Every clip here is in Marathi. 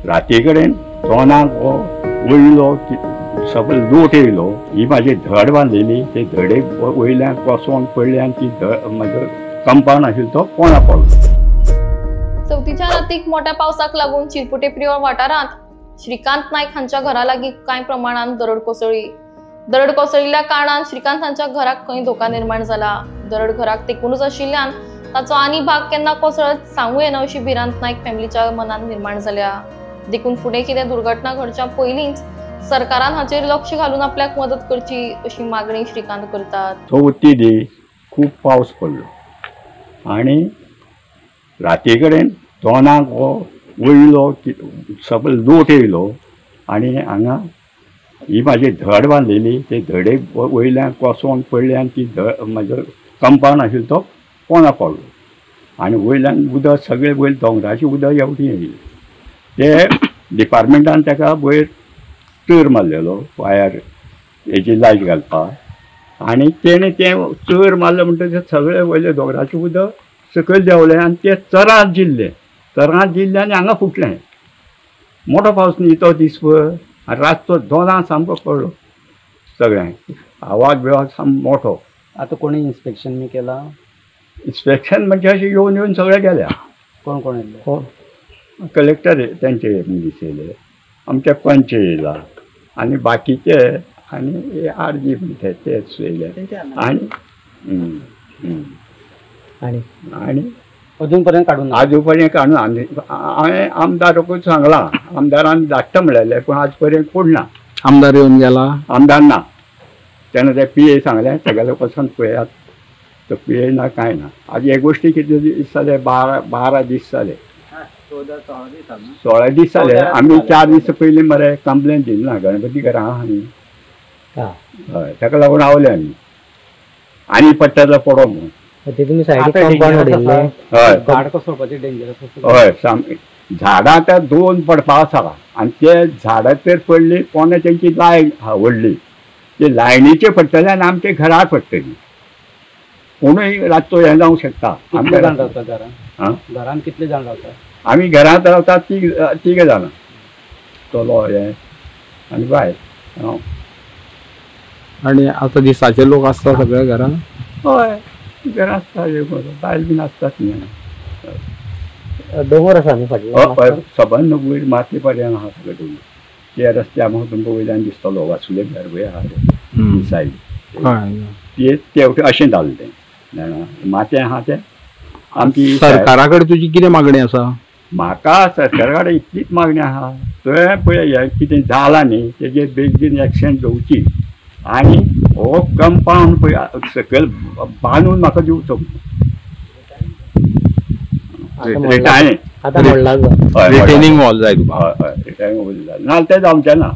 राती कडेन दोनांक हो वयलो सगळो लोट येयलो. ही म्हाजी धड बांदलेली, ते धडेक वयल्यान कोसोन पडली आनी ती म्हाजो कंपाऊंड आशिल्लो तो कोणा पडलो. चवथीच्या रातीक मोठ्या पावसाक लागून चिरपुटे प्रिय वाठारांत श्रीकांत नायक हांच्या घरा लागीं कांय प्रमाणात दरड कोसळ्ळी. दरड कोसळिल्ल्या कारणान श्रीकांत हांच्या घराक खंय धोका निर्माण जाला. दरड घराक तेंकूनच आशिल्ल्यान ताचो आनी भाग केन्ना कोसळत सांगूं येना अशी भिरांत नायक फॅमिलीच्या मनात निर्माण जाल्या. देखून फुडें कितें दुर्घटना घडच्या पयलींच सरकारान हाचेर लक्ष घालून आपल्याक मदत करची अशी मागणी श्रीकांत करतात. चवथी दीस खूब पावस पडलो आनी राती कडेन दोनांक हो वयलो सगळो लोट येयलो आनी हांगा ही म्हाजी धड बांदलेली, ते धडेक वयल्यान कोसोन पडली आनी ती म्हाजो कंपाऊंड आशिल्लो तो कोणा पडलो आनी वयल्यान उदक सगळें वयर दोंगराचें उदक येवटी येयलें. ते डिपार्टमेंटान ताका वयर चर मारलेलो वायर हेची लायट घालपाक आनी तेणें तें चर मारलें म्हणटकीर सगळें वयलें दोंगराचें उदक सकयल देंवलें आनी तें चरांत जिल्लें आनी हांगा फुटलें. मोठो पावस न्ही तो दिसभर आनी रातचो दोनांक सामको पडलो. सगळें आवाज बिवाज सामको मोठो. आता कोणी इन्स्पेक्शन मी केला? इन्स्पेक्शन म्हणजे अशें येवन सगळे गेल्या. कोण कोण येयले? हो, कलेक्टर तेंचे मनीस येयले, आमचे पंच येयला आनी बाकीचे आनी आरजी म्हणटा तेच येयले आनी अजून पर्यंत काडून आजू पर्यंत काडून हांवें आमदाराकूच सांगलां. आमदारान धाडटा म्हणलें पूण आज पर्यंत कोण ना. आमदार येवन गेला? आमदार ना. तेन्ना ते PA सांगलें सगळे पसंत पळयात. तो PA ना कांय ना. आज हे गोश्टी कितले दीस जाले? 12 दीस जाले. 16 दीस जाले. आमी 4 दीस पयलीं मरे कंप्लेन दिली ना गणपती घरा आहा न्ही. हय, ताका लागून आवले आमी आनी पडटलो पडो म्हणून. ते तुम्ही सायडीक कंपाऊंड उडयल्ले? हय, झाड कोसळपाचें डेंजरस. हय सामकें. झाडां आतां 2 पडपा आसा आनी ते झाडां तर पडली कोणे तेंची लायन व्हडली, ते लायनीचे पडटले आनी आमचे घरार पडटली. कोणूय रातचो हें जावंक शकता. कितले जाण रावतात घरान? घरान कितले जाण रावतात? आमी घरांत रावतात तिग जाणां, चलो हे आनी बायल. आणि आता दिसाचे लोक आसता सगळ्या घरान? हय, घरा आसता बायल बीन आसतात न्ही. दोंगर आसा न्ही फाटी? हय, सबंद वयर माती पर्यंत आहा सगळे दोंगर. ते रस्त्या म्हाका तुमकां वयल्यान दिसतलो वासुले घर वयर आहा ते सायड ते अशें जालें तें जाणा. माथ्यां आहा तें आमची सरकारा कडेन तुजी कितें मागणी आसा? म्हाका सरकारा कडेन इतलीच मागणी आहा, थंय पळय हें कितें जालां न्ही तेजेर बेगीन एक्शन घेवची आनी हो कंपाऊंड पळय सकयल बांदून म्हाका दिवचो. रिटेनिंग वॉल जाय तुका? हय, रिटेनिंग वॉल जाय नाल्यार तें जावचें ना.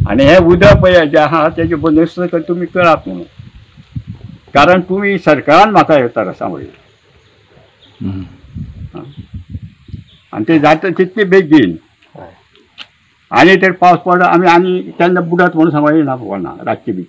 आनी हें उदक पळय जें आहा तेजे बंदोबस्त तुमी करात म्हणून. कारण तुमी सरकारान म्हाका येता सांगलें आनी तें जाता तितले बेगीन. आनी तर पावस पडलो आमी आनी केन्ना बुडत म्हणून सांगलें ना कोणा रातचे बीच.